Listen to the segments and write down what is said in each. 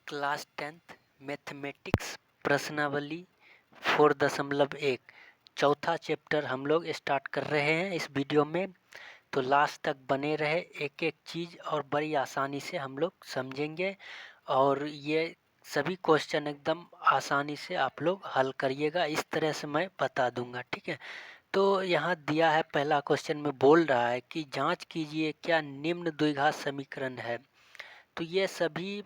Class 10th mathematics प्रश्नावली 4.1 चौथा chapter हम लोग स्टार्ट कर रहे हैं इस वीडियो में। तो लास्ट तक बने रहे, एक एक चीज़ और बड़ी आसानी से हम लोग समझेंगे और ये सभी क्वेश्चन एकदम आसानी से आप लोग हल करिएगा। इस तरह से मैं बता दूंगा, ठीक है। तो यहाँ दिया है पहला क्वेश्चन में बोल रहा है कि जांच कीजिए क्या निम्न द्विघात समीकरण है। तो ये सभी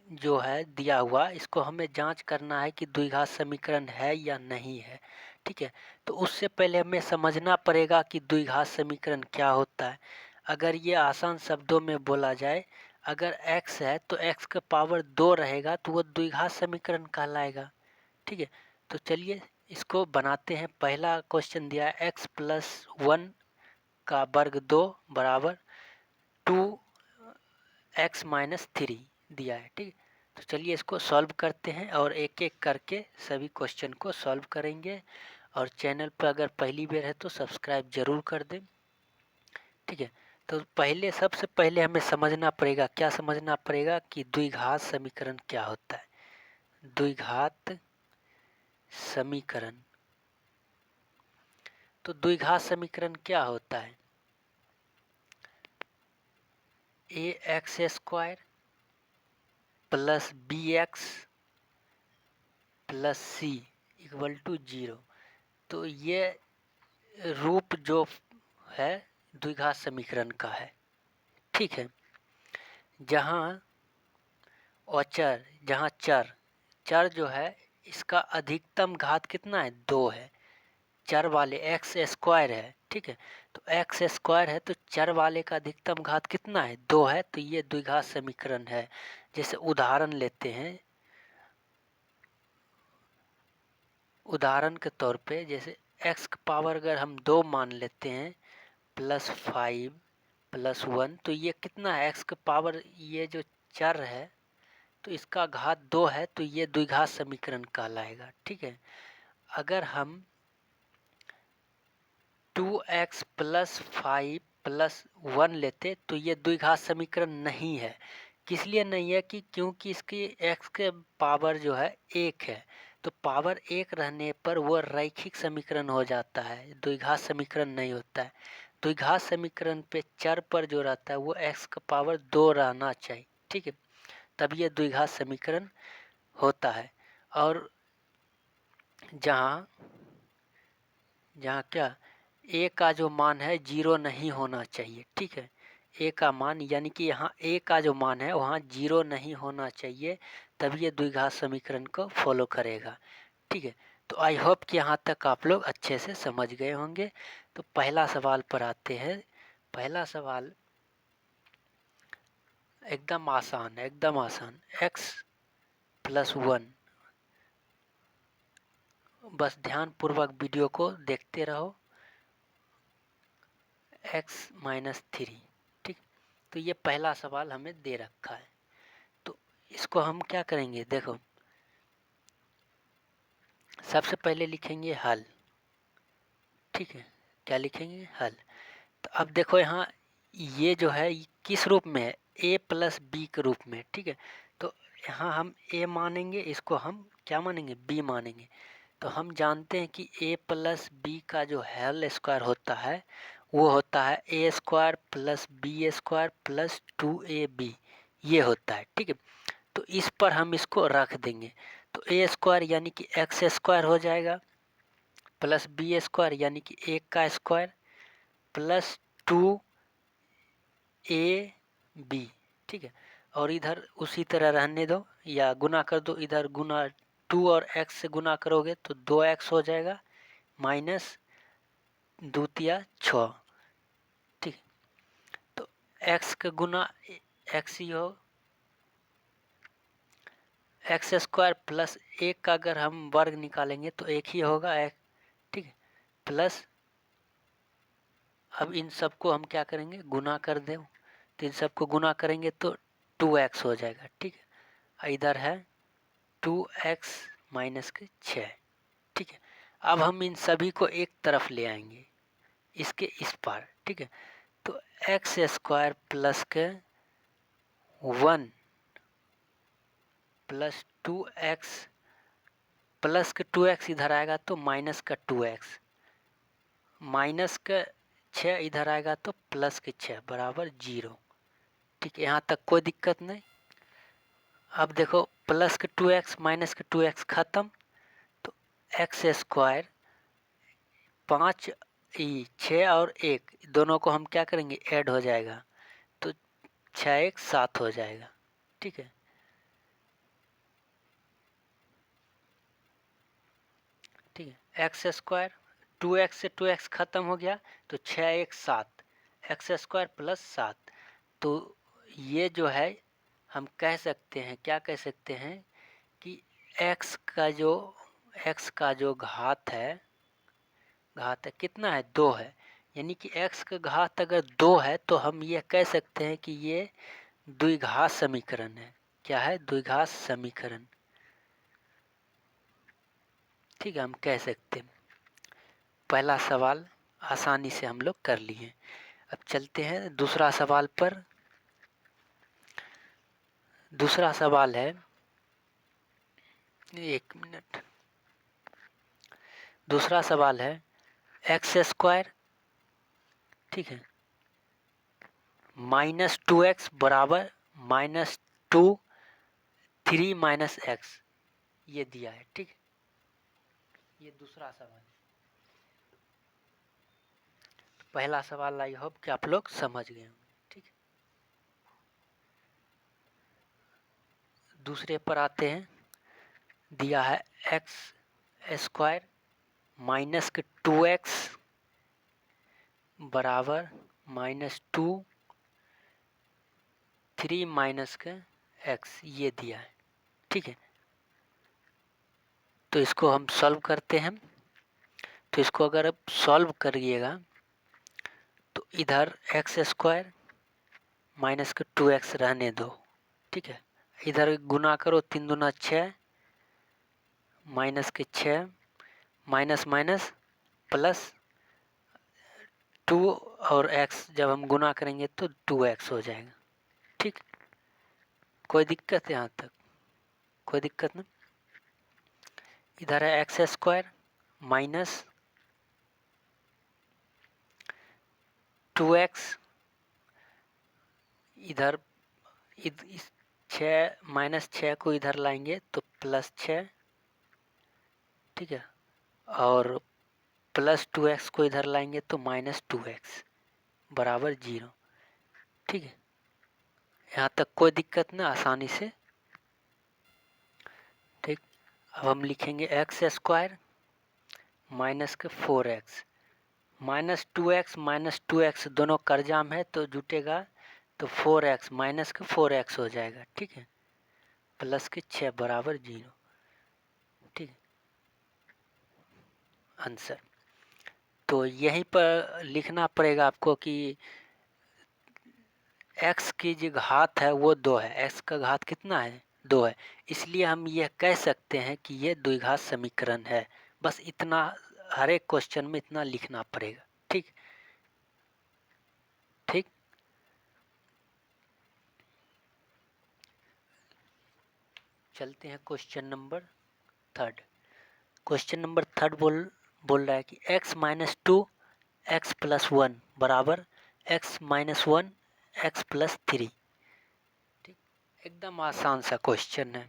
जो है दिया हुआ, इसको हमें जांच करना है कि द्विघात समीकरण है या नहीं है, ठीक है। तो उससे पहले हमें समझना पड़ेगा कि द्विघात समीकरण क्या होता है। अगर ये आसान शब्दों में बोला जाए, अगर x है तो x का पावर 2 रहेगा तो वो द्विघात समीकरण कहलाएगा, ठीक है। तो चलिए इसको बनाते हैं। पहला क्वेश्चन दिया है x प्लस 1 का वर्ग 2 बराबर 2x माइनस 3 दिया है, ठीक है। तो चलिए इसको सॉल्व करते हैं और एक एक करके सभी क्वेश्चन को सॉल्व करेंगे। और चैनल पर अगर पहली बार है तो सब्सक्राइब जरूर कर दें, ठीक है। तो सबसे पहले हमें समझना पड़ेगा, क्या समझना पड़ेगा कि द्विघात समीकरण क्या होता है। द्विघात समीकरण, तो द्विघात समीकरण क्या होता है। ax² plus bx plus c equal to 0। तो ये रूप जो है द्विघात समीकरण का है, ठीक है। जहाँ अचर, जहाँ चर, चर जो है इसका अधिकतम घात कितना है, 2 है। चर वाले x² है, ठीक है। तो x² है तो चर वाले का अधिकतम घात कितना है, 2 है। तो ये द्विघात समीकरण है। जैसे उदाहरण लेते हैं, उदाहरण के तौर पे जैसे x का पावर अगर हम 2 मान लेते हैं प्लस 5 प्लस 1, तो ये कितना है, x का पावर, ये जो चर है तो इसका घात 2 है, तो ये द्विघात समीकरण कहलाएगा, ठीक है। अगर हम 2x प्लस 5 प्लस 1 लेते तो ये द्विघात समीकरण नहीं है। किस लिए नहीं है कि क्योंकि इसकी x के पावर जो है 1 है, तो पावर 1 रहने पर वो रैखिक समीकरण हो जाता है, द्विघात समीकरण नहीं होता है। द्विघात समीकरण पे चर पर जो रहता है वो x का पावर 2 रहना चाहिए, ठीक है, तब ये द्विघात समीकरण होता है। और जहाँ जहाँ क्या a का जो मान है 0 नहीं होना चाहिए, ठीक है। a का मान यानी कि यहाँ a का जो मान है वहाँ 0 नहीं होना चाहिए, तभी ये द्विघात समीकरण को फॉलो करेगा, ठीक है। तो आई होप कि यहाँ तक आप लोग अच्छे से समझ गए होंगे। तो पहला सवाल पर आते हैं। पहला सवाल एकदम आसान है, एकदम आसान। x प्लस 1, बस ध्यान पूर्वक वीडियो को देखते रहो। x माइनस 3, ठीक। तो ये पहला सवाल हमें दे रखा है, तो इसको हम क्या करेंगे, देखो सबसे पहले लिखेंगे हल, ठीक है। क्या लिखेंगे, हल। तो अब देखो यहाँ ये जो है किस रूप में है, a प्लस बी के रूप में, ठीक है। तो यहाँ हम a मानेंगे, इसको हम क्या मानेंगे, b मानेंगे। तो हम जानते हैं कि a प्लस बी का जो होल स्क्वायर होता है वो होता है a² plus b² plus 2ab, ये होता है, ठीक है। तो इस पर हम इसको रख देंगे, तो a² यानी कि x² हो जाएगा प्लस b² यानी कि 1 का स्क्वायर प्लस 2ab, ठीक है। और इधर उसी तरह रहने दो या गुना कर दो, इधर गुना 2 और x से गुना करोगे तो 2x हो जाएगा माइनस 2 तिया 6, ठीक। तो x का गुना x ही हो, x² प्लस 1 का अगर हम वर्ग निकालेंगे तो 1 ही होगा, ठीक है। प्लस अब इन सबको हम क्या करेंगे, गुना कर दें, तो इन सबको गुना करेंगे तो 2x हो जाएगा, ठीक है। इधर है 2x माइनस के 6, ठीक है। अब हम इन सभी को एक तरफ ले आएंगे, इसके इस पार, ठीक है। तो x² प्लस के 1 प्लस 2x, प्लस का 2x इधर आएगा तो माइनस का 2x, माइनस का 6 इधर आएगा तो प्लस के 6 बराबर 0। ठीक है, यहाँ तक कोई दिक्कत नहीं। अब देखो प्लस का 2x माइनस का 2x खत्म, तो एक्स स्क्वायर 5 6 और 1 दोनों को हम क्या करेंगे, ऐड हो जाएगा, तो 6 1 7 हो जाएगा। ठीक है, ठीक है, एक्स स्क्वायर 2x से 2x खत्म हो गया तो 6 1 7, एक्स स्क्वायर प्लस 7। तो ये जो है हम कह सकते हैं, क्या कह सकते हैं कि x का जो घात है कितना है, 2 है। यानी कि x का घात अगर 2 है तो हम ये कह सकते हैं कि ये द्विघात समीकरण है। क्या है, द्विघात समीकरण। ठीक है, हम कह सकते हैं। पहला सवाल आसानी से हम लोग कर लिए। अब चलते हैं दूसरा सवाल पर। दूसरा सवाल है, एक मिनट, दूसरा सवाल है एक्स स्क्वायर, ठीक है, -2x बराबर -2 3 माइनस एक्स, ये दिया है। ठीक, ये दूसरा सवाल। पहला सवाल आई होप कि आप लोग समझ गए होंगे। ठीक, दूसरे पर आते हैं। दिया है एक्स स्क्वायर माइनस के 2x बराबर -2 3 माइनस के x, ये दिया है। ठीक है, तो इसको हम सॉल्व करते हैं। तो इसको अगर आप सॉल्व करिएगा तो इधर एक्स स्क्वायर माइनस के 2x रहने दो। ठीक है, इधर गुना करो, 3 दूना 6 माइनस के 6 माइनस माइनस प्लस 2 और x जब हम गुना करेंगे तो 2x हो जाएगा। ठीक, कोई दिक्कत है यहाँ तक, कोई दिक्कत नहीं। इधर है एक्स स्क्वायर माइनस 2x, इधर इस 6 -6 को इधर लाएंगे तो +6। ठीक है, और प्लस 2x को इधर लाएंगे तो -2x बराबर 0। ठीक है, यहाँ तक कोई दिक्कत ना, आसानी से। ठीक, अब हम लिखेंगे एक्स स्क्वायर माइनस के 4x, -2x दोनों कर्जाम है तो जुटेगा, तो 4x माइनस के 4x हो जाएगा। ठीक है, प्लस के 6 बराबर 0। ठीक है, आंसर। तो यहीं पर लिखना पड़ेगा आपको कि x की जो घात है वो 2 है, x का घात कितना है, 2 है। इसलिए हम यह कह सकते हैं कि ये द्विघात समीकरण है। बस इतना, हर एक क्वेश्चन में इतना लिखना पड़ेगा। ठीक, ठीक, चलते हैं क्वेश्चन नंबर 3। क्वेश्चन नंबर 3 बोल रहा है कि x - 2 x + 1 बराबर x - 1 x + 3। ठीक, एकदम आसान सा क्वेश्चन है।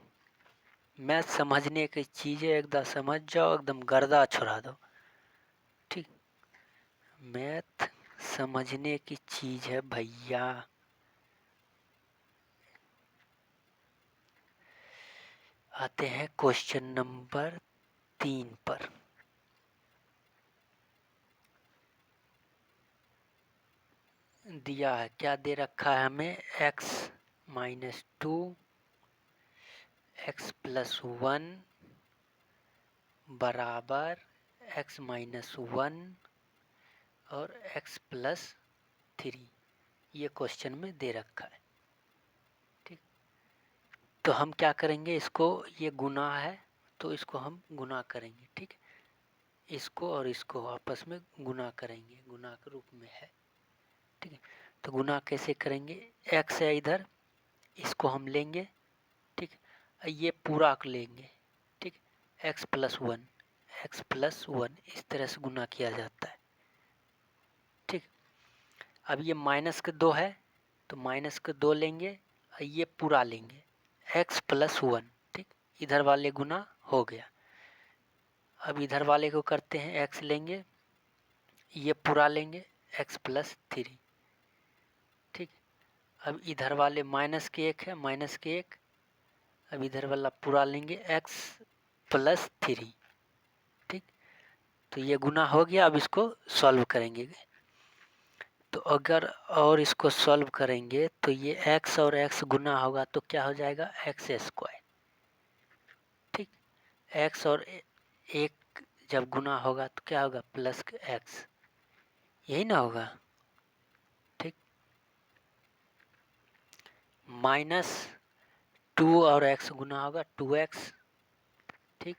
मैथ समझने की चीज़ है, एकदम समझ जाओ, एकदम गर्दा छुड़ा दो। ठीक, मैथ समझने की चीज़ है भैया। आते हैं क्वेश्चन नंबर 3 पर। दिया है, क्या दे रखा है हमें, x - 2 x + 1 बराबर x - 1 और x + 3, ये क्वेश्चन में दे रखा है। ठीक, तो हम क्या करेंगे, इसको, ये गुना है तो इसको हम गुना करेंगे। ठीक, इसको और इसको आपस में गुना करेंगे, गुना के रूप में है। ठीक है, तो गुना कैसे करेंगे, x है इधर, इसको हम लेंगे। ठीक, ये पूरा लेंगे, ठीक, x plus one, x plus one, इस तरह से गुना किया जाता है, ठीक। अब ये माइनस के दो है तो माइनस के दो लेंगे, ये पूरा लेंगे x प्लस वन, ठीक, इधर वाले गुना हो गया। अब इधर वाले को करते हैं, x लेंगे, ये पूरा लेंगे x प्लस थ्री, ठीक। अब इधर वाले माइनस के एक है, माइनस के एक, अब इधर वाला पूरा लेंगे x प्लस थ्री, ठीक। तो ये गुना हो गया। अब इसको सॉल्व करेंगे, तो अगर और इसको सॉल्व करेंगे तो ये x और x गुना होगा तो क्या हो जाएगा, एक्स स्क्वायर, ठीक। x और एक जब गुना होगा तो क्या होगा, प्लस x, यही ना होगा, ठीक। माइनस टू और x गुना होगा 2x, ठीक,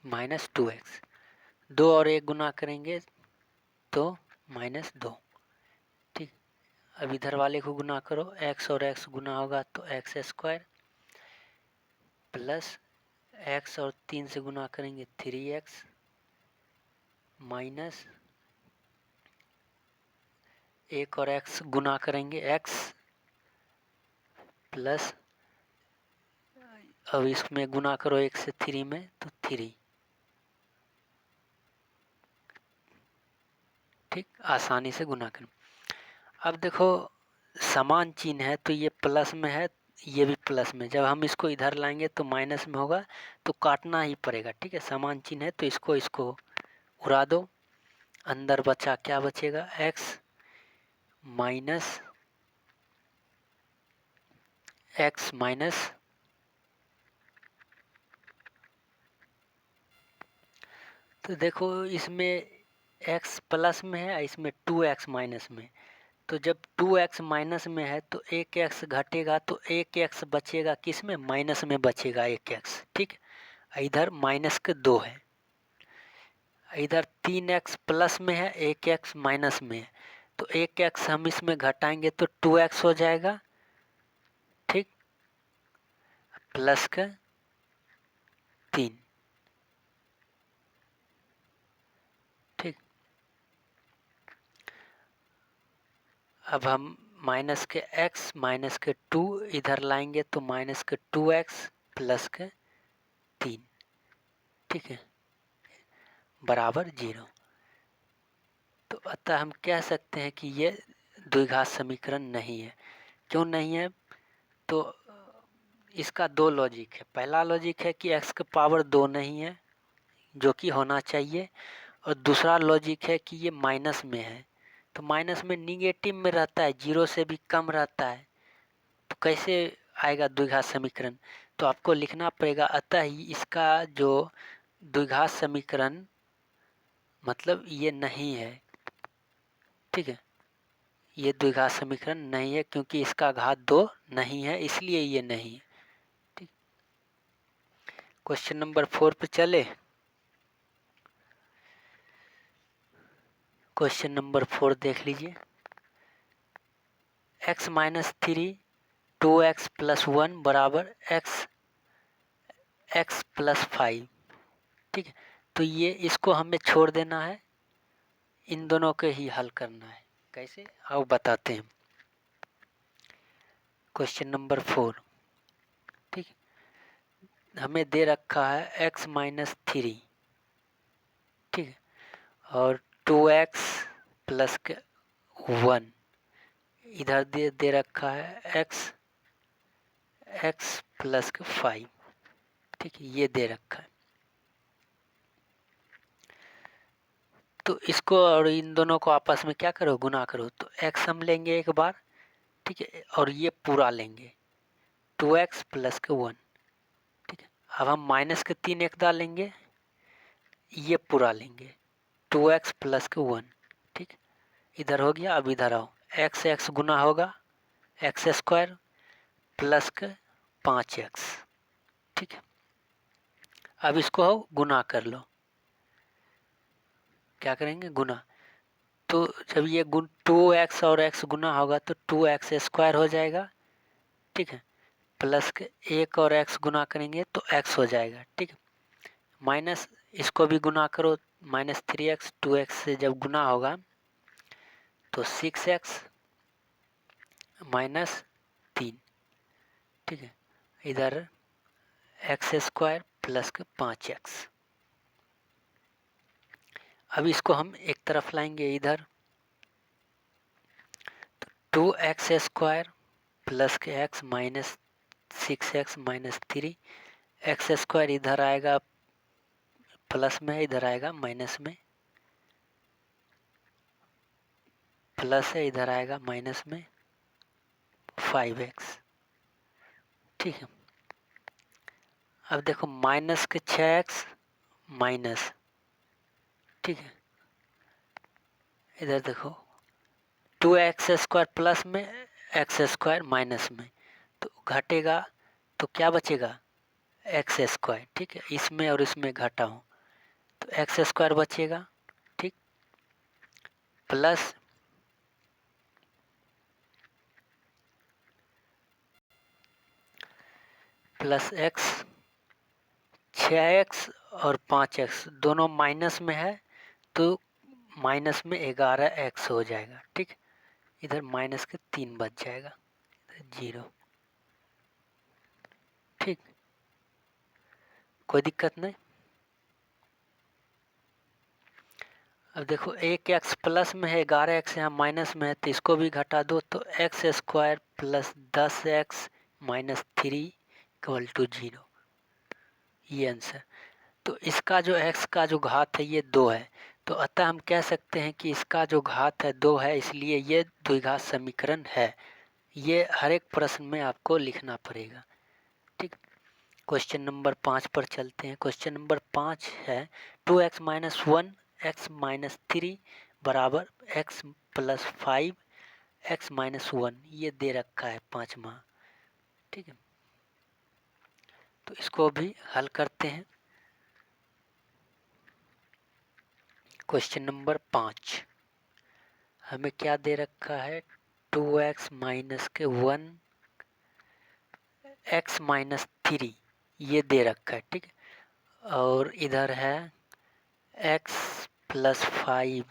माइनस 2x, दो और एक गुना करेंगे तो माइनस दो, ठीक। अब इधर वाले को गुना करो, x और x गुना होगा तो एक्स स्क्वायर, प्लस x और तीन से गुना करेंगे 3x, माइनस एक और x गुना करेंगे x, प्लस अब इसमें गुना करो एक से थ्री में तो थ्री, ठीक, आसानी से गुना करें। अब देखो समान चिन्ह है तो ये प्लस में है, ये भी प्लस में, जब हम इसको इधर लाएंगे तो माइनस में होगा तो काटना ही पड़ेगा, ठीक है। समान चिन्ह है तो इसको उड़ा दो, अंदर बचा क्या बचेगा, x माइनस x माइनस, तो देखो इसमें x प्लस में है, इसमें 2x माइनस में, तो जब 2x माइनस में है तो एक x घटेगा तो एक x बचेगा, किस में, माइनस में बचेगा एक x, ठीक। इधर माइनस के दो है, इधर 3x प्लस में है, एक x माइनस में है, तो एक x हम इसमें घटाएंगे तो 2x हो जाएगा, ठीक, प्लस का 3, ठीक। अब हम माइनस के x माइनस के 2 इधर लाएंगे तो माइनस के 2x प्लस के 3, ठीक है, बराबर 0। तो अतः हम कह सकते हैं कि ये द्विघात समीकरण नहीं है। क्यों नहीं है, तो इसका दो लॉजिक है। पहला लॉजिक है कि x के पावर 2 नहीं है, जो कि होना चाहिए, और दूसरा लॉजिक है कि ये माइनस में है, तो माइनस में निगेटिव में रहता है, जीरो से भी कम रहता है, तो कैसे आएगा द्विघात समीकरण, तो आपको लिखना पड़ेगा। अतः इसका जो द्विघात समीकरण मतलब ये नहीं है, ठीक है, ये द्विघात समीकरण नहीं है क्योंकि इसका घात 2 नहीं है, इसलिए ये नहीं है, ठीक। क्वेश्चन नंबर 4 पे चले। क्वेश्चन नंबर 4 देख लीजिए, x minus three 2x plus one बराबर x प्लस 5, ठीक है। तो ये इसको हमें छोड़ देना है, इन दोनों के ही हल करना है। कैसे, आओ बताते हैं। क्वेश्चन नंबर 4, ठीक, हमें दे रखा है x माइनस थ्री, ठीक है, और 2x प्लस के 1, इधर दे रखा है x प्लस के 5, ठीक है, ये दे रखा है। तो इसको और इन दोनों को आपस में क्या करो, गुना करो, तो x हम लेंगे एक बार, ठीक है, और ये पूरा लेंगे 2x प्लस के 1, ठीक है। अब हम माइनस के 3 एक डालेंगे, ये पूरा लेंगे 2x प्लस के 1, ठीक, इधर हो गया। अब इधर आओ, x गुना होगा एक्स स्क्वायर प्लस के 5x, ठीक है। अब इसको गुना कर लो, क्या करेंगे, गुना, तो जब ये 2x और x गुना होगा तो 2x स्क्वायर हो जाएगा, ठीक है, प्लस के एक और एक्स गुना करेंगे तो एक्स हो जाएगा, ठीक है। माइनस इसको भी गुना करो, -3x 2x से जब गुना होगा तो 6x -3, ठीक है। इधर x² प्लस के 5x। अब इसको हम एक तरफ लाएंगे इधर, तो 2x² प्लस के x -6x -3, x² इधर आएगा प्लस में, इधर आएगा माइनस में, प्लस है इधर आएगा माइनस में 5x, ठीक है। अब देखो माइनस के 6x माइनस, ठीक है। इधर देखो 2x² प्लस में x² माइनस में, तो घटेगा तो क्या बचेगा x², ठीक है। इसमें और इसमें घटा हूँ तो x² बचेगा, ठीक। प्लस x, 6x और 5x दोनों माइनस में है तो माइनस में 11x हो जाएगा, ठीक। इधर माइनस के 3 बच जाएगा, 0, ठीक। कोई दिक्कत नहीं। अब देखो एक x प्लस में है, 11x यहाँ माइनस में है तो इसको भी घटा दो तो x² प्लस 10x -3 = 0, ये आंसर। तो इसका जो x का जो घात है ये 2 है, तो अतः हम कह सकते हैं कि इसका जो घात है 2 है, इसलिए ये द्विघात समीकरण है। ये हर एक प्रश्न में आपको लिखना पड़ेगा, ठीक। क्वेश्चन नंबर 5 पर चलते हैं। क्वेश्चन नंबर 5 है 2x - 1 x - 3 बराबर x + 5 x - 1, ये दे रखा है 5वां, ठीक है। तो इसको भी हल करते हैं। क्वेश्चन नंबर 5 हमें क्या दे रखा है, 2x - 1 x - 3 ये दे रखा है, ठीक है। और इधर है x + 5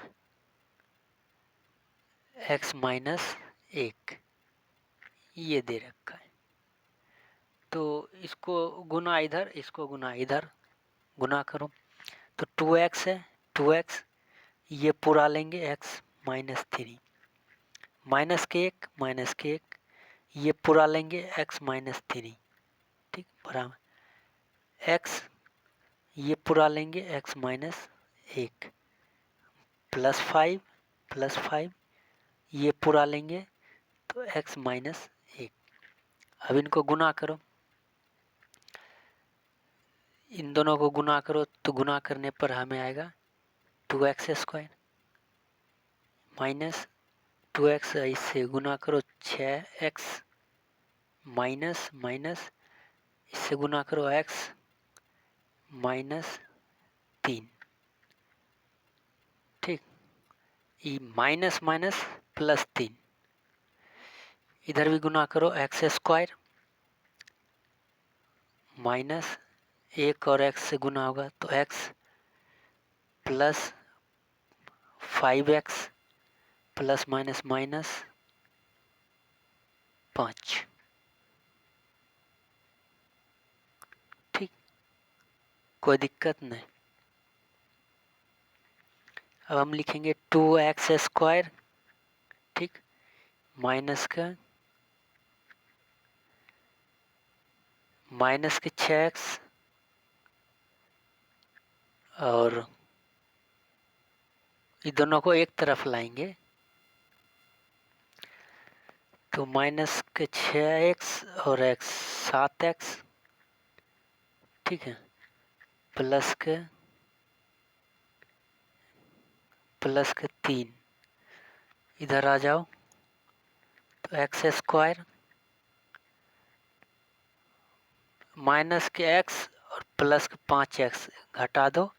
x - 1 ये दे रखा है। तो इसको गुना इधर, इसको गुना इधर, गुना करो तो 2x है, 2x ये पूरा लेंगे x - 3, -1 ये पूरा लेंगे x - 3, ठीक, बराबर x ये पूरा लेंगे x - 1 + 5 ये पूरा लेंगे तो x - 1। अब इनको गुना करो, इन दोनों को गुना करो तो गुना करने पर हमें आएगा 2x² माइनस 2x, इससे गुना करो 6x माइनस माइनस इससे गुना करो x -3, ठीक। ये माइनस माइनस +3, इधर भी गुना करो x² माइनस 1 और x से गुना होगा तो x + 5x plus minus minus 5, ठीक, कोई दिक्कत नहीं। अब हम लिखेंगे 2x², ठीक, माइनस के 6x और ये दोनों को एक तरफ लाएंगे तो माइनस के 6x और x 7x, ठीक है, प्लस के 3 इधर आ जाओ तो x² माइनस के x और प्लस के 5x घटा दो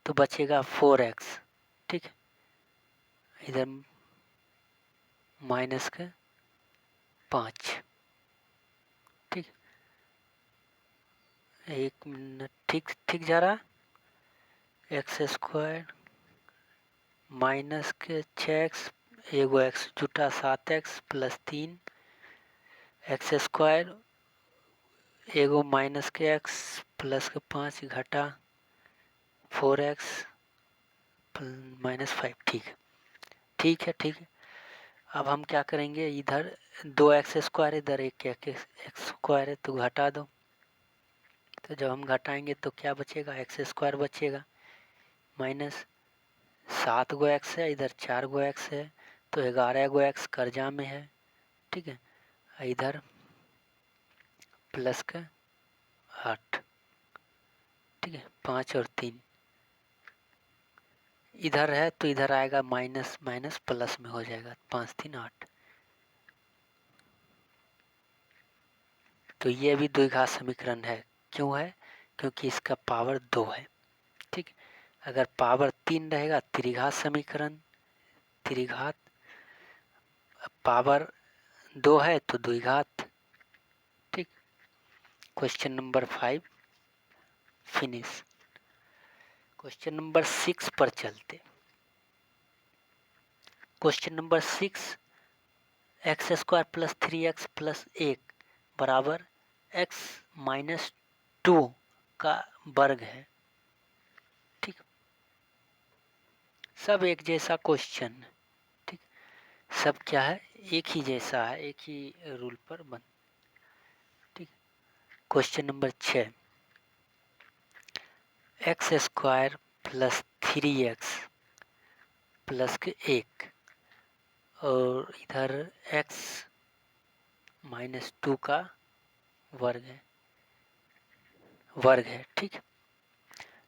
तो बचेगा 4x, ठीक है। इधर माइनस के 5, ठीक। एक मिनट, ठीक ठीक जा रहा। एक्स स्क्वायर माइनस के 6x, एगो एक्स जुटा 7x प्लस 3 एक्स स्क्वायर, एगो माइनस के x प्लस के 5 घटा 4x माइनस 5। ठीक है, ठीक है, ठीक है। अब हम क्या करेंगे, इधर 2x स्क्वायर, इधर एक एक्स स्क्वायर है तो घटा दो। तो जब हम घटाएंगे तो क्या बचेगा, एक्स स्क्वायर बचेगा माइनस 7 गो एक्स है, इधर 4 गो एक्स है तो 11 गो एक्स कर्जा में है। ठीक है, इधर प्लस का 8। ठीक है, 5 और 3 इधर है तो इधर आएगा माइनस माइनस प्लस में हो जाएगा, 5 3 8। तो ये भी द्विघात समीकरण है। क्यों है, क्योंकि इसका पावर 2 है। ठीक, अगर पावर 3 रहेगा त्रिघात समीकरण, त्रिघात, पावर 2 है तो द्विघात। ठीक, question number 5 finish. Question number 6 पर चलते। Question number 6, x square plus 3x plus 1 बराबर x माइनस 2 का वर्ग है। ठीक, सब एक जैसा क्वेश्चन। ठीक, सब क्या है, एक ही जैसा है, एक ही रूल पर बन। ठीक, question number 6, x square plus 3x plus के 1 और इधर x माइनस 2 का वर्ग है, वर्ग है। ठीक,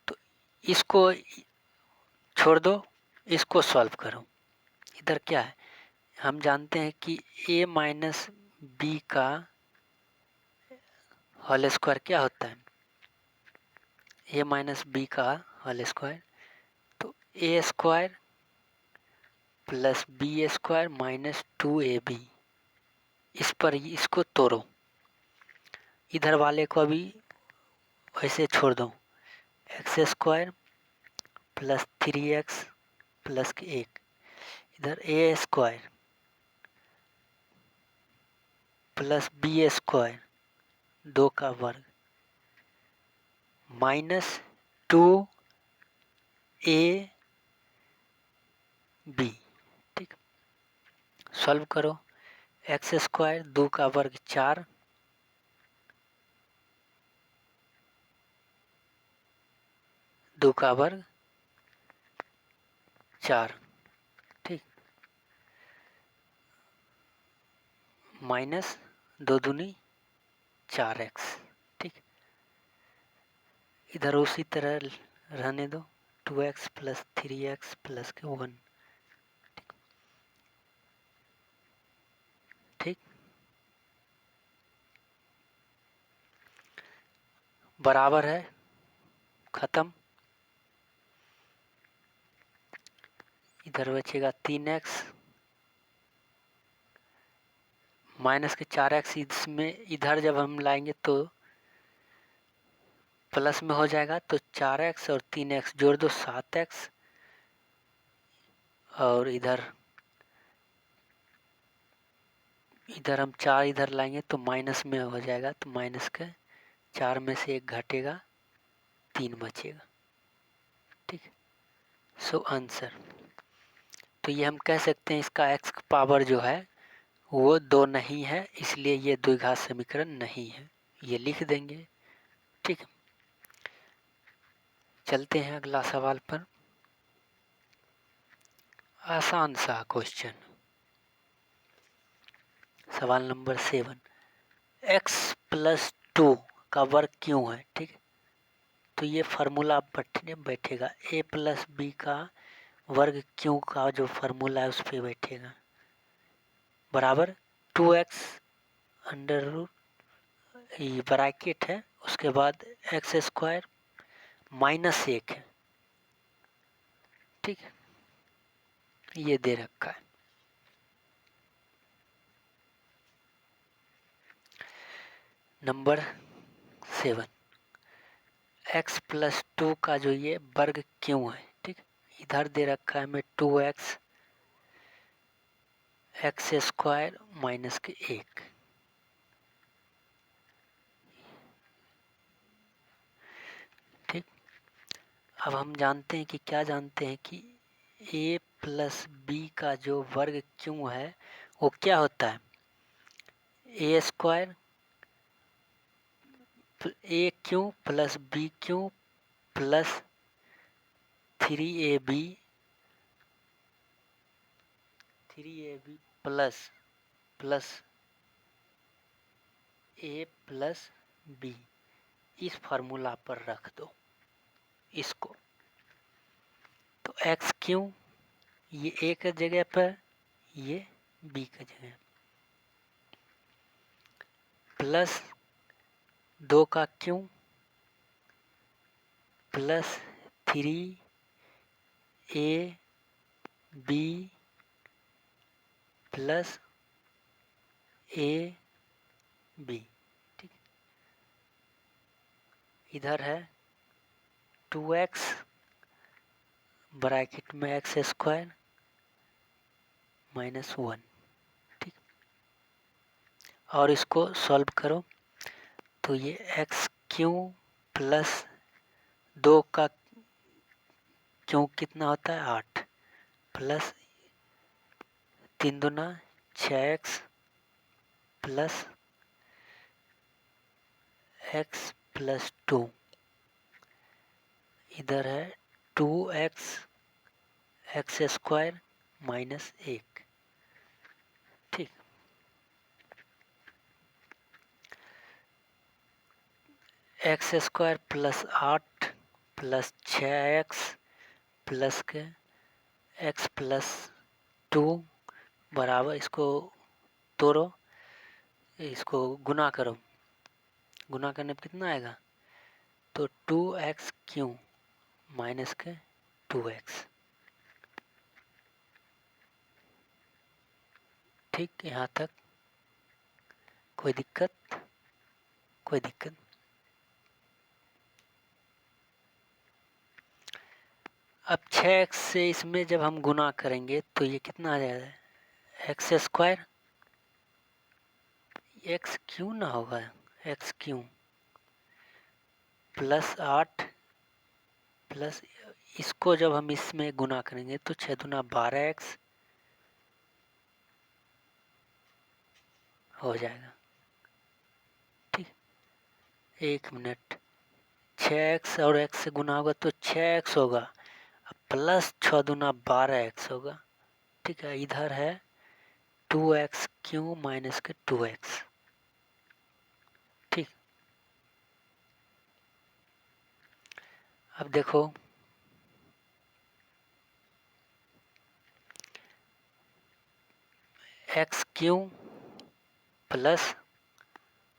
तो इसको छोड़ दो, इसको सॉल्व करो। इधर क्या है, हम जानते हैं कि a माइनस बी का होल स्क्वायर क्या होता है, a माइनस बी का होल स्क्वायर। तो a square plus B square minus 2ab, इस पर इसको तोड़ो, इधर वाले को भी वैसे छोड़ दो। X square plus 3x plus के 1, इधर a square plus B square 2 का वर्ग माइनस 2ab। ठीक, सॉल्व करो। एक्स स्क्वायर 2 का वर्ग 4, 2 का वर्ग 4। ठीक, माइनस 2 दूनी 4x। ठीक, इधर उसी तरह रहने दो, 2x प्लस 3x प्लस के 1। ठीक, बराबर है, खत्म। इधर बचेगा 3x माइनस के 4x, इसमें इधर जब हम लाएंगे तो प्लस में हो जाएगा, तो 4x और 3x जोड़ दो 7x, और इधर हम 4 इधर लाएंगे तो माइनस में हो जाएगा, तो माइनस के 4 में से 1 घटेगा, 3 बचेगा। ठीक, सो आंसर। तो ये हम कह सकते हैं इसका x का पावर जो है वो 2 नहीं है, इसलिए ये द्विघात समीकरण नहीं है, ये लिख देंगे। ठीक, चलते हैं अगला सवाल पर। आसान सा क्वेश्चन, सवाल नंबर 7, x प्लस 2 का वर्ग क्यों है। ठीक, तो ये फार्मूला बैठेगा, a प्लस बी का वर्ग क्यों का जो फार्मूला है उस पर बैठेगा, बराबर 2x अंडर रूट, ये ब्रैकेट है, उसके बाद एक्स स्क्वायर माइनस 1 है। ठीक, ये दे रखा है। नंबर 7, x प्लस 2 का जो ये वर्ग क्यों है, ठीक। इधर दे रखा है हमें 2x एक्स स्क्वायर माइनस के 1, ठीक। अब हम जानते हैं कि क्या जानते हैं कि a प्लस बी का जो वर्ग क्यों है वो क्या होता है, ए स्क्वायर ए क्यों प्लस बी क्यों प्लस 3ab प्लस प्लस ए प्लस बी, इस फार्मूला पर रख दो इसको। तो x क्यों ये a का जगह पर, ये b का जगह, प्लस 2 का क्यों प्लस 3ab प्लस ab, ठीक। इधर है 2x ब्रैकेट में एक्स स्क्वायर माइनस 1, ठीक। और इसको सॉल्व करो तो ये एक्स क्यों प्लस 2 का क्यों कितना होता है 8 प्लस 3 दूना 6x प्लस x प्लस 2, इधर है 2x एक्स स्क्वायर माइनस 1, ठीक। X square plus 8 plus 6x plus के x प्लस 2 बराबर, इसको तोड़ो, इसको गुना करो, गुना करने पर कितना आएगा, तो 2x क्यों माइनस के 2x, ठीक। यहाँ तक कोई दिक्कत, कोई दिक्कत। अब 6x से इसमें जब हम गुना करेंगे तो ये कितना आ जाएगा, एक्स स्क्वायर, एक्स क्यों ना होगा, एक्स क्यों प्लस 8 प्लस, इसको जब हम इसमें गुना करेंगे तो 6 दूना 12x हो जाएगा, ठीक। 1 मिनट, 6x और x से गुना होगा तो 6x होगा प्लस 6 दूना 12x होगा, ठीक है। इधर है 2x क्यों माइनस के 2x, ठीक। अब देखो x क्यों plus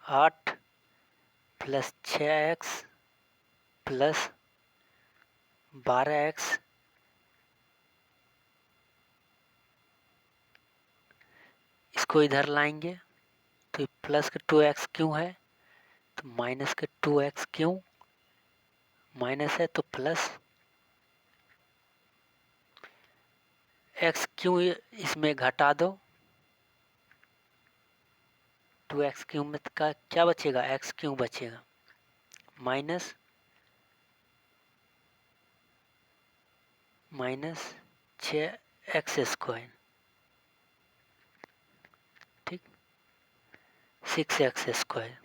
8 plus 6x plus 12x, इसको इधर लाएंगे तो प्लस के 2x क्यों है तो माइनस के 2x क्यों, माइनस है तो प्लस, x क्यों इसमें घटा दो, 2x क्यों में का क्या बचेगा, x क्यों बचेगा माइनस माइनस 6x स्क्वायर, ठीक। 6x स्क्वायर,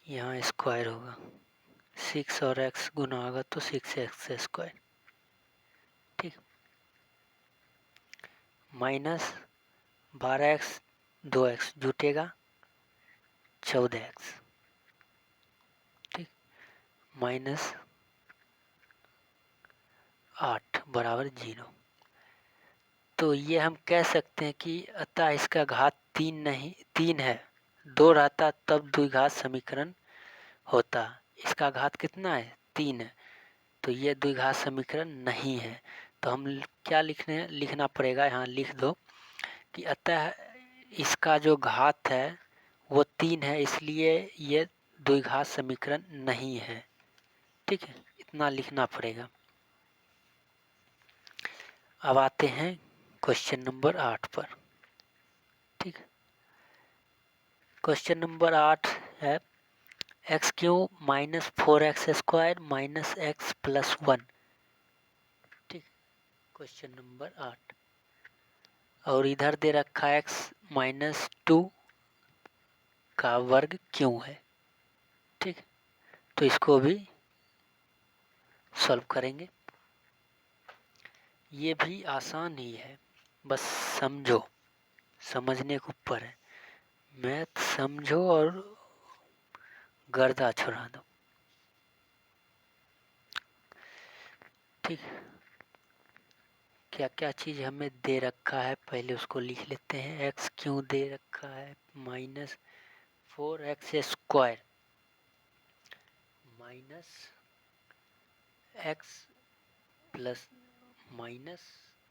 यहाँ स्क्वायर होगा, 6 और x गुना होगा तो 6x स्क्वायर, ठीक। माइनस 12x 2x जुटेगा 14x, ठीक। माइनस 8 बराबर 0। तो ये हम कह सकते हैं कि अतः इसका घात 3 नहीं, 3 है, 2 रहता तब द्विघात समीकरण होता, इसका घात कितना है 3 है, तो ये द्विघात समीकरण नहीं है। तो हम क्या लिखना पड़ेगा, यहाँ लिख दो कि अतः इसका जो घात है वो 3 है, इसलिए ये द्विघात समीकरण नहीं है। ठीक है, इतना लिखना पड़ेगा। अब आते हैं क्वेश्चन नंबर 8 पर। ठीक है, क्वेश्चन नंबर 8 है x cube minus 4x² minus x plus 1। ठीक, क्वेश्चन नंबर 8। और इधर दे रखा है एक्स माइनस 2 का वर्ग क्यों है। ठीक, तो इसको भी सॉल्व करेंगे। ये भी आसान ही है, बस समझो, समझने के ऊपर है। मैथ समझो और गर्दा छुड़ा दो। ठीक, क्या क्या चीज़ हमें दे रखा है पहले उसको लिख लेते हैं। एक्स क्यों दे रखा है minus 4x² minus x plus minus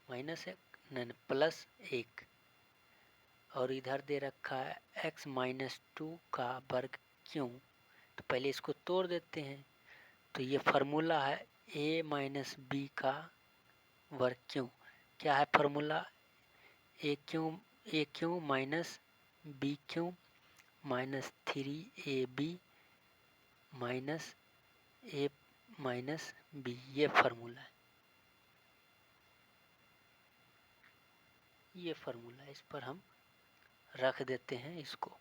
minus एक नहीं प्लस 1। और इधर दे रखा है x माइनस 2 का वर्ग क्यों। तो पहले इसको तोड़ देते हैं। तो ये फार्मूला है a माइनस बी का वर्ग क्यों। क्या है फार्मूला, ए क्यों माइनस बी क्यों माइनस 3ab माइनस ए माइनस बी। ये फार्मूला है, ये फार्मूला है। इस पर हम रख देते हैं इसको।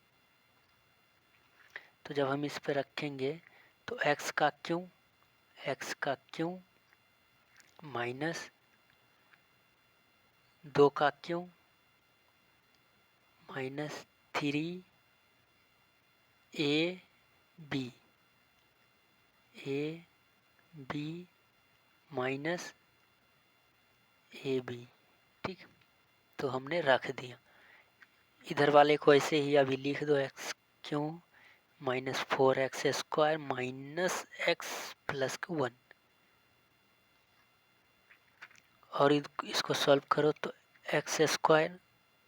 तो जब हम इस पर रखेंगे तो x का क्यों माइनस 2 का क्यों माइनस 3ab माइनस ab। ठीक, तो हमने रख दिया। इधर वाले को ऐसे ही अभी लिख दो, एक्स क्यों minus 4x² minus x plus 1। और इसको सॉल्व करो तो x²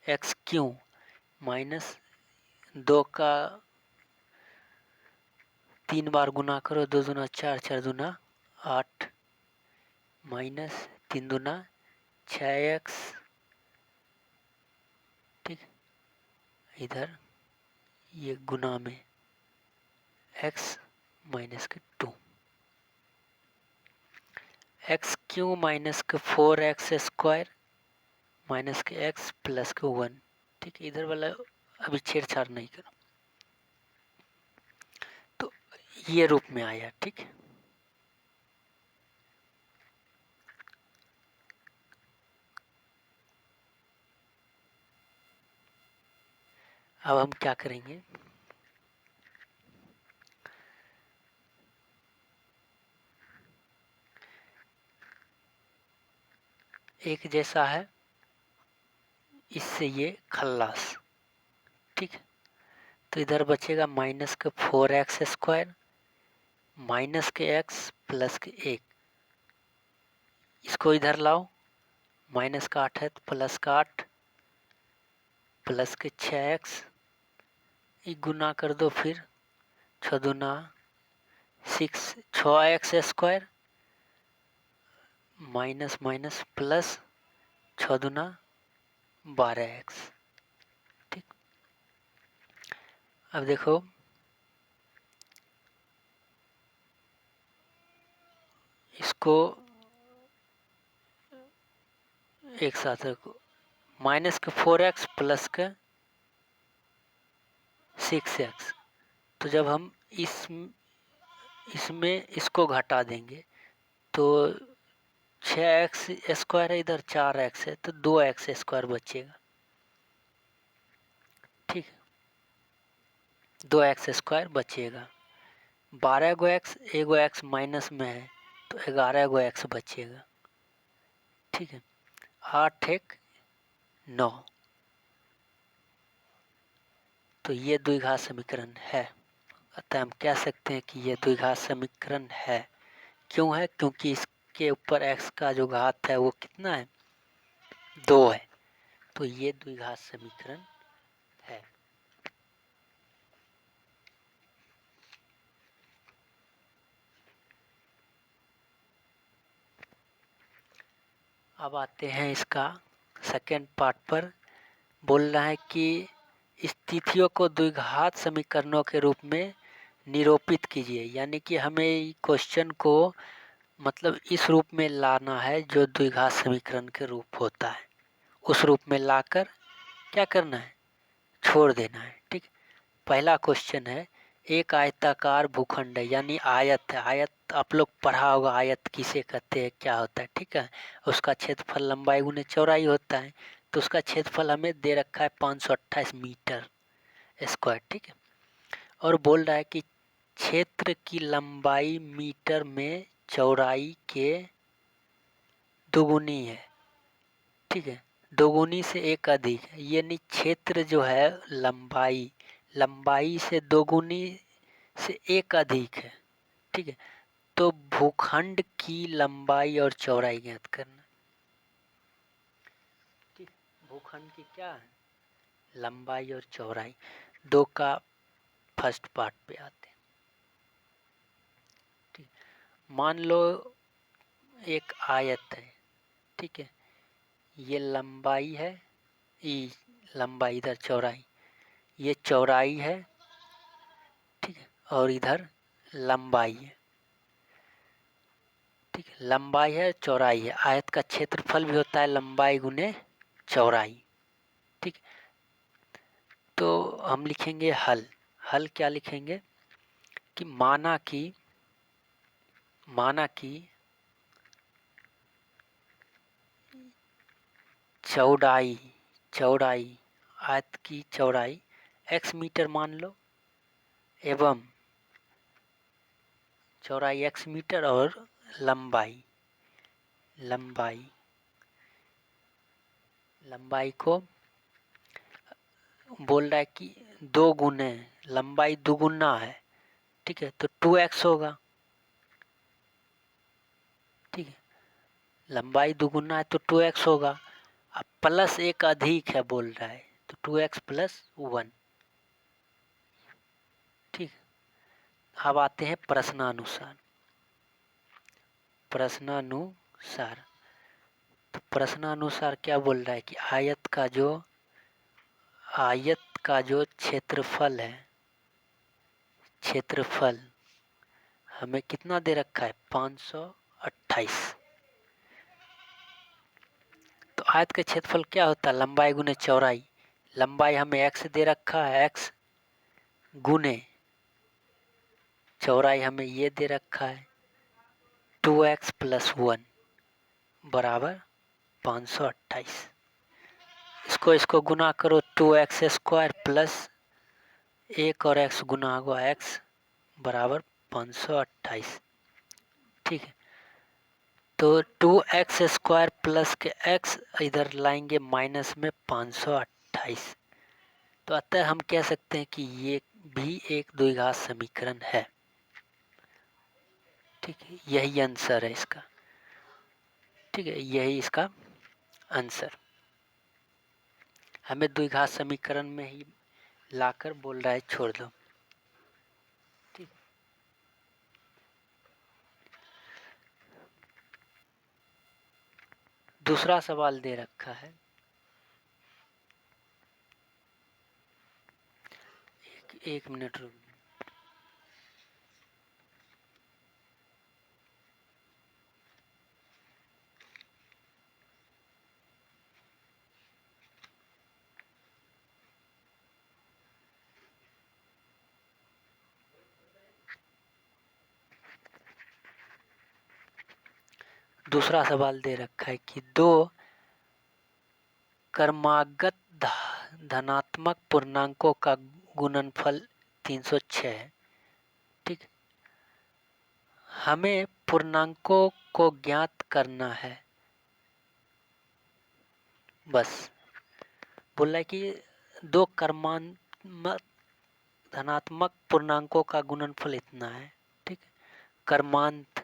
एक्स क्यों माइनस 2 का 3 बार गुना करो, 2 दूना 4, 4 दूना 8 माइनस 3 दूना 6x। ठीक, इधर ये गुना में x माइनस के 2 एक्स क्यों माइनस के 4x² माइनस के x प्लस के 1। ठीक, इधर वाला अभी छेड़छाड़ नहीं करो। तो ये रूप में आया। ठीक, अब हम क्या करेंगे, एक जैसा है इससे ये खल्लास। ठीक, तो इधर बचेगा माइनस के 4x² माइनस के x प्लस के 1। इसको इधर लाओ, माइनस का 8 है तो प्लस का 8 प्लस के 6x गुना कर दो। फिर 6 दूना 6x² माइनस माइनस प्लस 6 दूना 12x। ठीक, अब देखो इसको एक साथ रखो, माइनस के 4x प्लस के 6x। तो जब हम इसमें इसको घटा देंगे तो 6x² है, इधर 4x है तो 2x² बचेगा। ठीक, 2x² बचेगा। 12 गो x, एगो x माइनस में है तो 11 गो x बचेगा। ठीक है, 8 1 9। तो ये द्विघात समीकरण है। अतः हम कह सकते हैं कि ये द्विघात समीकरण है। क्यों है, क्योंकि इसके ऊपर x का जो घात है वो कितना है, 2 है। तो ये द्विघात समीकरण है। अब आते हैं इसका सेकेंड पार्ट पर। बोल रहा है कि स्थितियों को द्विघात समीकरणों के रूप में निरूपित कीजिए, यानी कि हमें क्वेश्चन को मतलब इस रूप में लाना है जो द्विघात समीकरण के रूप होता है, उस रूप में लाकर क्या करना है, छोड़ देना है। ठीक, पहला क्वेश्चन है, एक आयताकार भूखंड है, यानी आयत है। आयत आप लोग पढ़ा होगा, आयत किसे कहते हैं, क्या होता है। ठीक है, उसका क्षेत्रफल लंबाई गुने चौड़ाई होता है, तो उसका क्षेत्रफल हमें दे रखा है 528 मीटर स्क्वायर। ठीक है, और बोल रहा है कि क्षेत्र की लंबाई मीटर में चौड़ाई के दोगुनी है। ठीक है, दोगुनी से एक अधिक है, यानी क्षेत्र जो है लंबाई से दोगुनी से एक अधिक है। ठीक है, तो भूखंड की लंबाई और चौड़ाई ज्ञात करना। ठीक, भूखंड की क्या है, लंबाई और चौड़ाई। दो का फर्स्ट पार्ट पे आते हैं। ठीक, मान लो एक आयत है। ठीक है, ये लंबाई है, ई लंबाई, इधर चौड़ाई, ये चौड़ाई है। ठीक है, और इधर लंबाई है। ठीक है, लंबाई है, चौड़ाई है। आयत का क्षेत्रफल भी होता है लंबाई गुने चौड़ाई। ठीक, तो हम लिखेंगे हल। हल क्या लिखेंगे कि माना कि चौड़ाई आयत की चौड़ाई x मीटर मान लो, एवं चौड़ाई x मीटर और लंबाई को बोल रहा है कि दो गुने, लंबाई दुगुना है। ठीक है, तो 2x होगा। ठीक है, लंबाई दुगुना है तो 2x होगा। अब प्लस एक अधिक है बोल रहा है, तो 2x प्लस 1। ठीक, अब आते हैं प्रश्नानुसार। तो प्रश्नानुसार क्या बोल रहा है कि आयत का जो क्षेत्रफल हमें कितना दे रखा है, 528। तो आयत का क्षेत्रफल क्या होता है, लंबाई गुने चौड़ाई। लंबाई हमें x दे रखा है, x गुने चौड़ाई हमें ये दे रखा है 2x प्लस 1 बराबर 528। इसको गुना करो, 2x स्क्वायर प्लस 1 और x गुना होगा x बराबर 528। ठीक है, तो 2x स्क्वायर प्लस के x इधर लाएंगे माइनस में 528। तो अतः हम कह सकते हैं कि ये भी एक द्विघात समीकरण है। ठीक है, यही आंसर है इसका। ठीक है, यही इसका आंसर। हमें द्विघात समीकरण में ही लाकर बोल रहा है छोड़ दो। ठीक, दूसरा सवाल दे रखा है, एक मिनट रुक। दूसरा सवाल दे रखा है कि दो क्रमागत धनात्मक पूर्णांकों का गुणनफल 306 है। ठीक, हमें पूर्णांकों को ज्ञात करना है। बस बोल रहा है कि दो क्रमात्मक धनात्मक पूर्णांकों का गुणनफल इतना है। ठीक, क्रमांक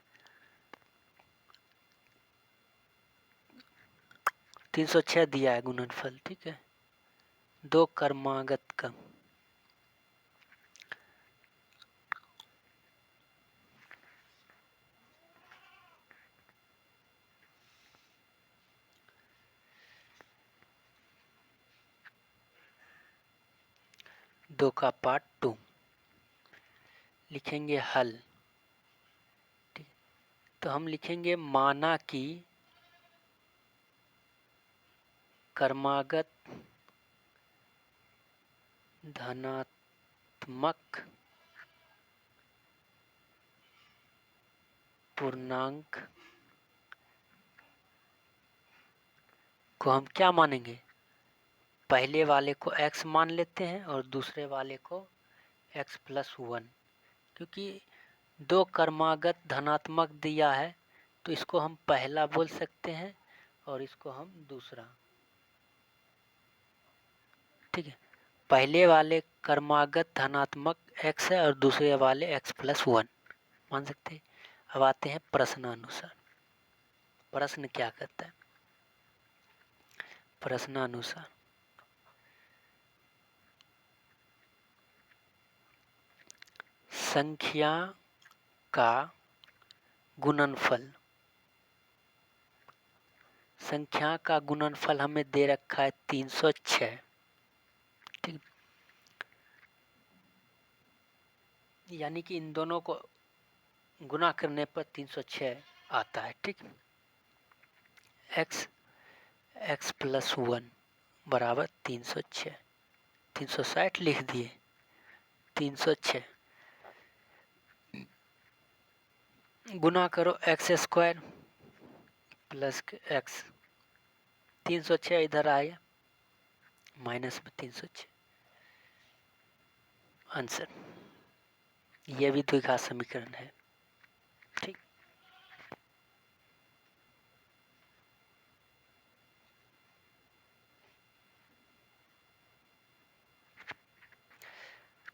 306 दिया है गुणनफल। ठीक है, दो क्रमागत का 2 का पार्ट 2 लिखेंगे हल। ठीक, तो हम लिखेंगे माना कि क्रमागत धनात्मक पूर्णांक को हम क्या मानेंगे, पहले वाले को x मान लेते हैं और दूसरे वाले को x+1, क्योंकि 2 क्रमागत धनात्मक दिया है तो इसको हम पहला बोल सकते हैं और इसको हम दूसरा। ठीक है, पहले वाले क्रमागत धनात्मक x है और दूसरे वाले x+1 मान सकते हैं। अब आते हैं प्रश्नानुसार। प्रश्न क्या कहता है, प्रश्नानुसार संख्या का गुणनफल, संख्या का गुणनफल हमें दे रखा है 306। ठीक, यानी कि इन दोनों को गुना करने पर 306 आता है। ठीक, x+1 बराबर 306, 360 लिख दिए, 306 गुना करो x² प्लस x, 306 इधर आया माइनस में 306 आंसर। यह भी द्विघात समीकरण है। ठीक,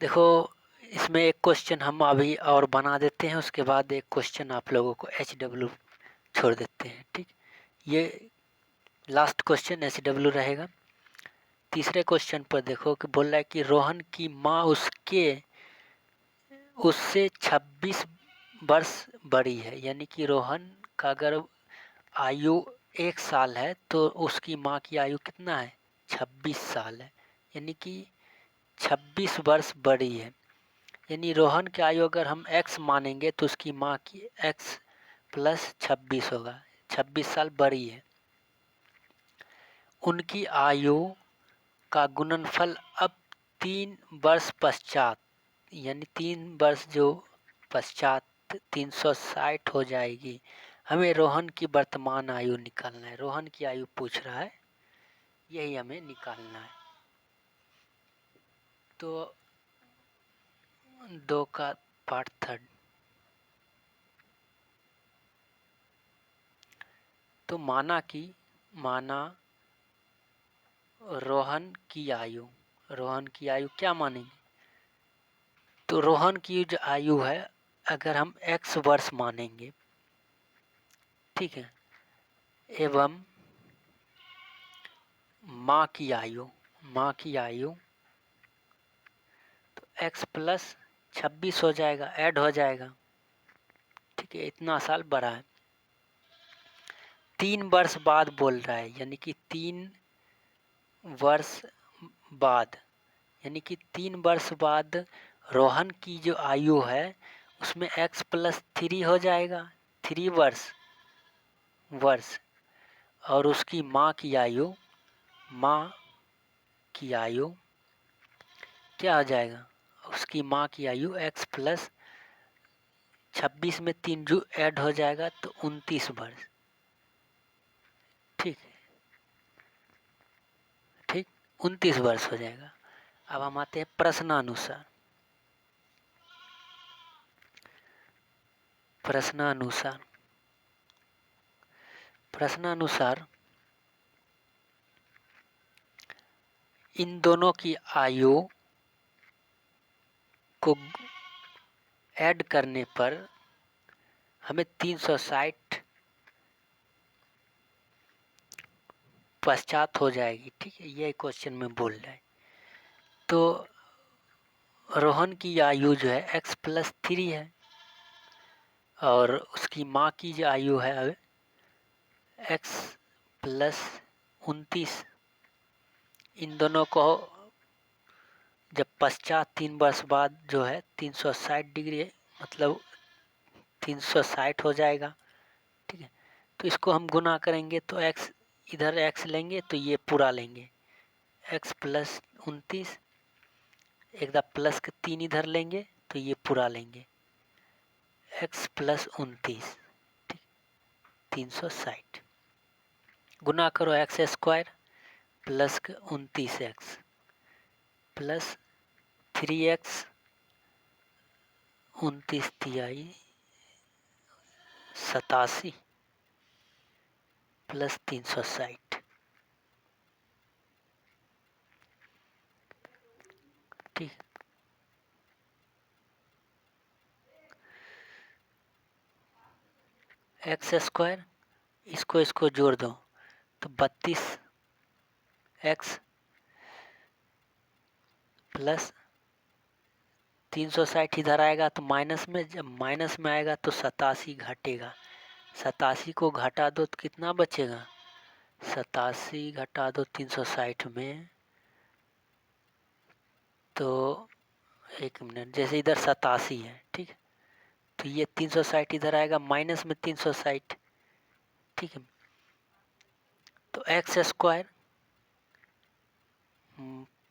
देखो इसमें एक क्वेश्चन हम अभी और बना देते हैं, उसके बाद एक क्वेश्चन आप लोगों को HW छोड़ देते हैं। ठीक, ये लास्ट क्वेश्चन HW रहेगा। तीसरे क्वेश्चन पर देखो कि बोल रहा है कि रोहन की माँ उससे 26 वर्ष बड़ी है, यानी कि रोहन का अगर आयु 1 साल है तो उसकी माँ की आयु कितना है, 26 साल है, यानी कि 26 वर्ष बड़ी है। यानी रोहन की आयु अगर हम x मानेंगे तो उसकी माँ की x+26 होगा, 26 साल बड़ी है। उनकी आयु का गुणनफल अब 3 वर्ष पश्चात, यानी 3 वर्ष जो पश्चात 360 हो जाएगी। हमें रोहन की वर्तमान आयु निकालना है, रोहन की आयु पूछ रहा है, यही हमें निकालना है। तो 2 का पार्ट 3, तो माना रोहन की आयु, रोहन की आयु क्या मानेंगे, तो रोहन की जो आयु है अगर हम x वर्ष मानेंगे, ठीक है, एवं माँ की आयु तो x+26 हो जाएगा, ऐड हो जाएगा। ठीक है, इतना साल बड़ा है। 3 वर्ष बाद बोल रहा है, यानी कि 3 वर्ष बाद, यानी कि 3 वर्ष बाद रोहन की जो आयु है उसमें x+3 हो जाएगा, 3 वर्ष और उसकी माँ की आयु क्या हो जाएगा, उसकी माँ की आयु x+26 में 3 जो ऐड हो जाएगा तो 29 वर्ष। ठीक, 29 वर्ष हो जाएगा। अब हम आते हैं प्रश्नानुसार। प्रश्नानुसार इन दोनों की आयु को ऐड करने पर हमें 360 पश्चात हो जाएगी। ठीक है, ये क्वेश्चन में बोल रहा है। तो रोहन की आयु जो है x+3 है और उसकी माँ की जो आयु है x+29। इन दोनों को जब पश्चात 3 वर्ष बाद जो है 360 डिग्री मतलब 360 हो जाएगा। ठीक है, तो इसको हम गुना करेंगे तो x इधर x लेंगे तो ये पूरा लेंगे, x प्लस 29, एक दफ़ा प्लस के 3 इधर लेंगे तो ये पूरा लेंगे, x प्लस 29, ठीक, 360 गुना करो एक्स स्क्वायर प्लस के 29x प्लस 3x 29 तिहाई 87 प्लस 360, ठीक। एक्स स्क्वायर इसको जोड़ दो तो 32x प्लस 360 इधर आएगा तो माइनस में, जब माइनस में आएगा तो 87 घटेगा, 87 को घटा दो तो कितना बचेगा, 87 घटा दो 360 में तो 1 मिनट, जैसे इधर 87 है, ठीक है, तो ये 360 इधर आएगा माइनस में 360, ठीक है, तो एक्स स्क्वायर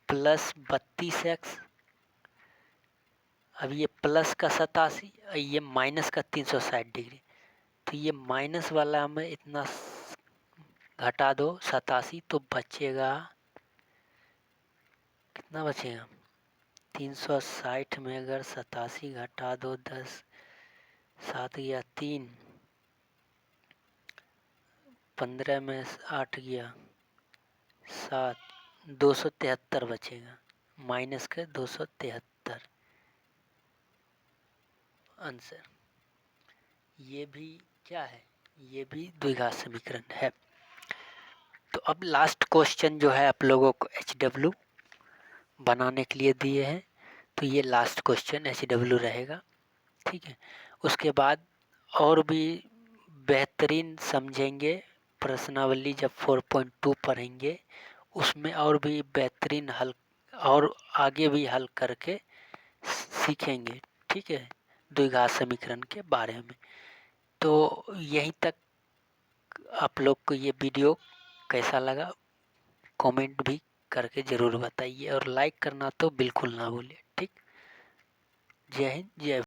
प्लस 32x, अब ये प्लस का 87 ये माइनस का 360 डिग्री, तो ये माइनस वाला में इतना घटा दो 87 तो बचेगा, कितना बचेगा, 360 में अगर 87 घटा दो 10 7 गया 3, 15 में 8 गया 7, 273 बचेगा, माइनस के 273 आंसर। ये भी क्या है, ये भी द्विघात समीकरण है। तो अब लास्ट क्वेश्चन जो है आप लोगों को HW बनाने के लिए दिए हैं, तो ये लास्ट क्वेश्चन HW रहेगा, ठीक है। उसके बाद और भी बेहतरीन समझेंगे प्रश्नावली, जब 4.2 पढ़ेंगे उसमें और भी बेहतरीन हल और आगे भी हल करके सीखेंगे, ठीक है, द्विघात समीकरण के बारे में। तो यहीं तक आप लोग को ये वीडियो कैसा लगा कमेंट भी करके ज़रूर बताइए, और लाइक करना तो बिल्कुल ना भूलिए, ठीक। जय हिंद, जय